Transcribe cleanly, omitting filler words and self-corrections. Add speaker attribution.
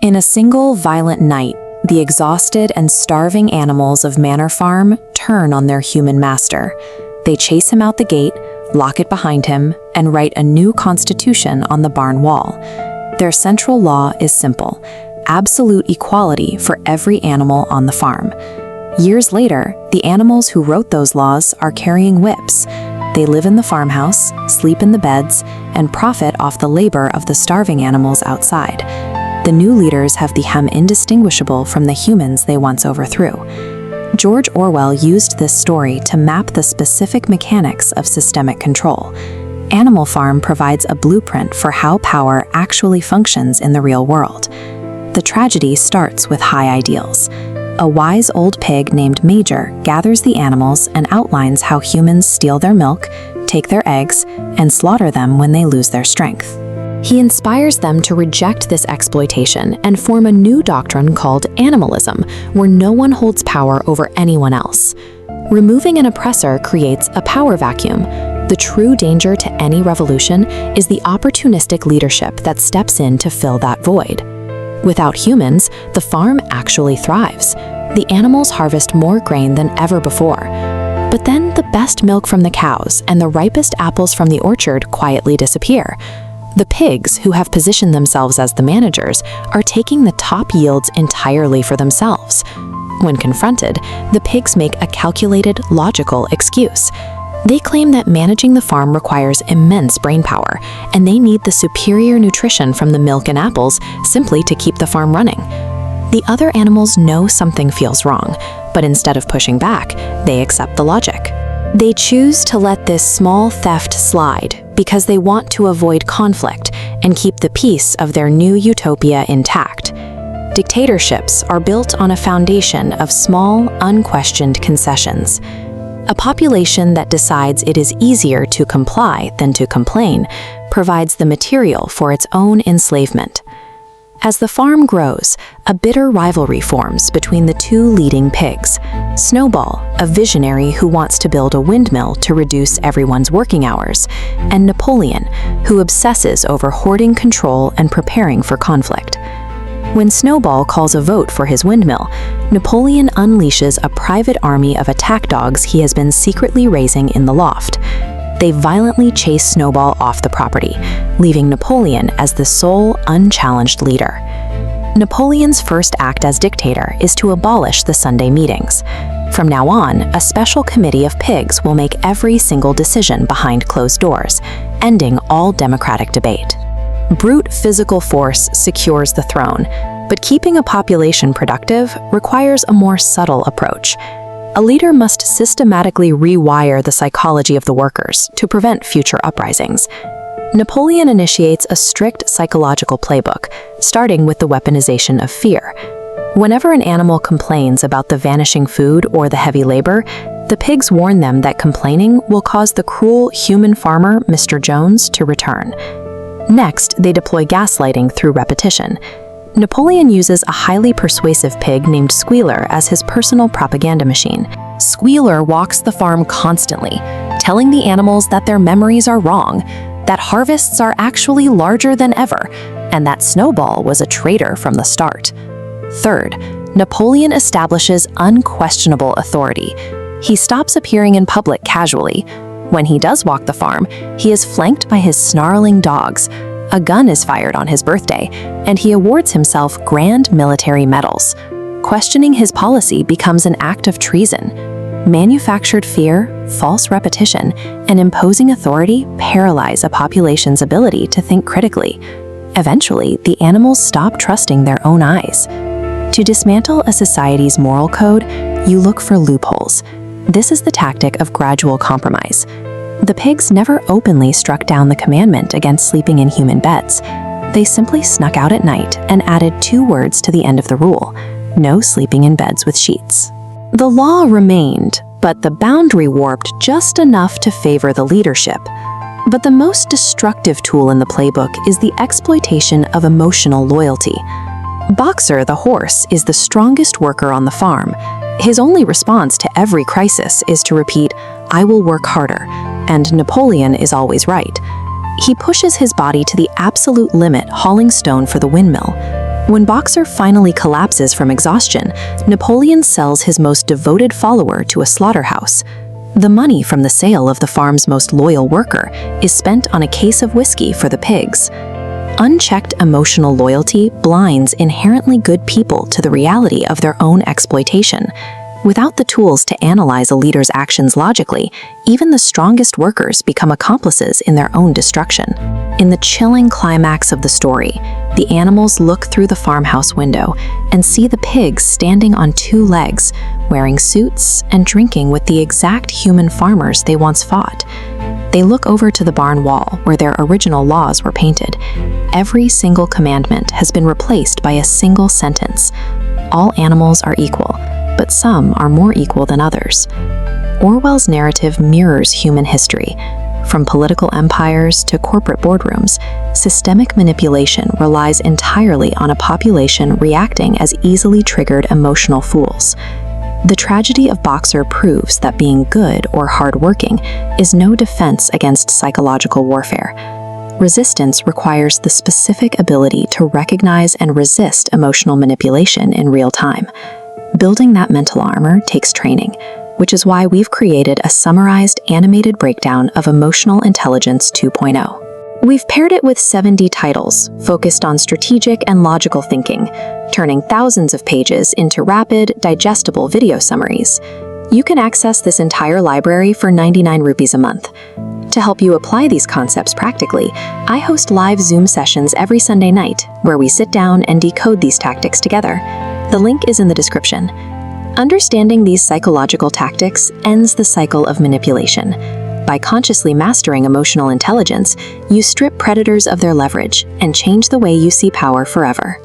Speaker 1: In a single violent night, the exhausted and starving animals of Manor Farm turn on their human master. They chase him out the gate, lock it behind him, and write a new constitution on the barn wall. Their central law is simple: absolute equality for every animal on the farm. Years later, the animals who wrote those laws are carrying whips. They live in the farmhouse, sleep in the beds, and profit off the labor of the starving animals outside. The new leaders have become indistinguishable from the humans they once overthrew. George Orwell used this story to map the specific mechanics of systemic control. Animal Farm provides a blueprint for how power actually functions in the real world. The tragedy starts with high ideals. A wise old pig named Major gathers the animals and outlines how humans steal their milk, take their eggs, and slaughter them when they lose their strength. He inspires them to reject this exploitation and form a new doctrine called animalism, where no one holds power over anyone else. Removing an oppressor creates a power vacuum. The true danger to any revolution is the opportunistic leadership that steps in to fill that void. Without humans, the farm actually thrives. The animals harvest more grain than ever before. But then the best milk from the cows and the ripest apples from the orchard quietly disappear. The pigs, who have positioned themselves as the managers, are taking the top yields entirely for themselves. When confronted, the pigs make a calculated, logical excuse. They claim that managing the farm requires immense brain power, and they need the superior nutrition from the milk and apples simply to keep the farm running. The other animals know something feels wrong, but instead of pushing back, they accept the logic. They choose to let this small theft slide because they want to avoid conflict and keep the peace of their new utopia intact. Dictatorships are built on a foundation of small, unquestioned concessions. A population that decides it is easier to comply than to complain provides the material for its own enslavement. As the farm grows, a bitter rivalry forms between the two leading pigs. Snowball, a visionary who wants to build a windmill to reduce everyone's working hours, and Napoleon, who obsesses over hoarding control and preparing for conflict. When Snowball calls a vote for his windmill, Napoleon unleashes a private army of attack dogs he has been secretly raising in the loft. They violently chase Snowball off the property, leaving Napoleon as the sole, unchallenged leader. Napoleon's first act as dictator is to abolish the Sunday meetings. From now on, a special committee of pigs will make every single decision behind closed doors, ending all democratic debate. Brute physical force secures the throne, but keeping a population productive requires a more subtle approach. A leader must systematically rewire the psychology of the workers to prevent future uprisings. Napoleon initiates a strict psychological playbook, starting with the weaponization of fear. Whenever an animal complains about the vanishing food or the heavy labor, the pigs warn them that complaining will cause the cruel human farmer, Mr. Jones, to return. Next, they deploy gaslighting through repetition. Napoleon uses a highly persuasive pig named Squealer as his personal propaganda machine. Squealer walks the farm constantly, telling the animals that their memories are wrong, that harvests are actually larger than ever, and that Snowball was a traitor from the start. Third, Napoleon establishes unquestionable authority. He stops appearing in public casually. When he does walk the farm, he is flanked by his snarling dogs. A gun is fired on his birthday, and he awards himself grand military medals. Questioning his policy becomes an act of treason. Manufactured fear, false repetition, and imposing authority paralyze a population's ability to think critically. Eventually, the animals stop trusting their own eyes. To dismantle a society's moral code, you look for loopholes. This is the tactic of gradual compromise. The pigs never openly struck down the commandment against sleeping in human beds. They simply snuck out at night and added 2 words to the end of the rule: no sleeping in beds with sheets. The law remained, but the boundary warped just enough to favor the leadership. But the most destructive tool in the playbook is the exploitation of emotional loyalty. Boxer, the horse, is the strongest worker on the farm. His only response to every crisis is to repeat, "I will work harder," and Napoleon is always right. He pushes his body to the absolute limit, hauling stone for the windmill. When Boxer finally collapses from exhaustion, Napoleon sells his most devoted follower to a slaughterhouse. The money from the sale of the farm's most loyal worker is spent on a case of whiskey for the pigs. Unchecked emotional loyalty blinds inherently good people to the reality of their own exploitation. Without the tools to analyze a leader's actions logically, even the strongest workers become accomplices in their own destruction. In the chilling climax of the story, the animals look through the farmhouse window and see the pigs standing on two legs, wearing suits and drinking with the exact human farmers they once fought. They look over to the barn wall where their original laws were painted. Every single commandment has been replaced by a single sentence. All animals are equal, but some are more equal than others. Orwell's narrative mirrors human history. From political empires to corporate boardrooms, systemic manipulation relies entirely on a population reacting as easily triggered emotional fools. The tragedy of Boxer proves that being good or hardworking is no defense against psychological warfare. Resistance requires the specific ability to recognize and resist emotional manipulation in real time. Building that mental armor takes training, which is why we've created a summarized animated breakdown of Emotional Intelligence 2.0. We've paired it with 70 titles focused on strategic and logical thinking, turning thousands of pages into rapid, digestible video summaries. You can access this entire library for 99 rupees a month. To help you apply these concepts practically, I host live Zoom sessions every Sunday night, where we sit down and decode these tactics together. The link is in the description. Understanding these psychological tactics ends the cycle of manipulation. By consciously mastering emotional intelligence, you strip predators of their leverage and change the way you see power forever.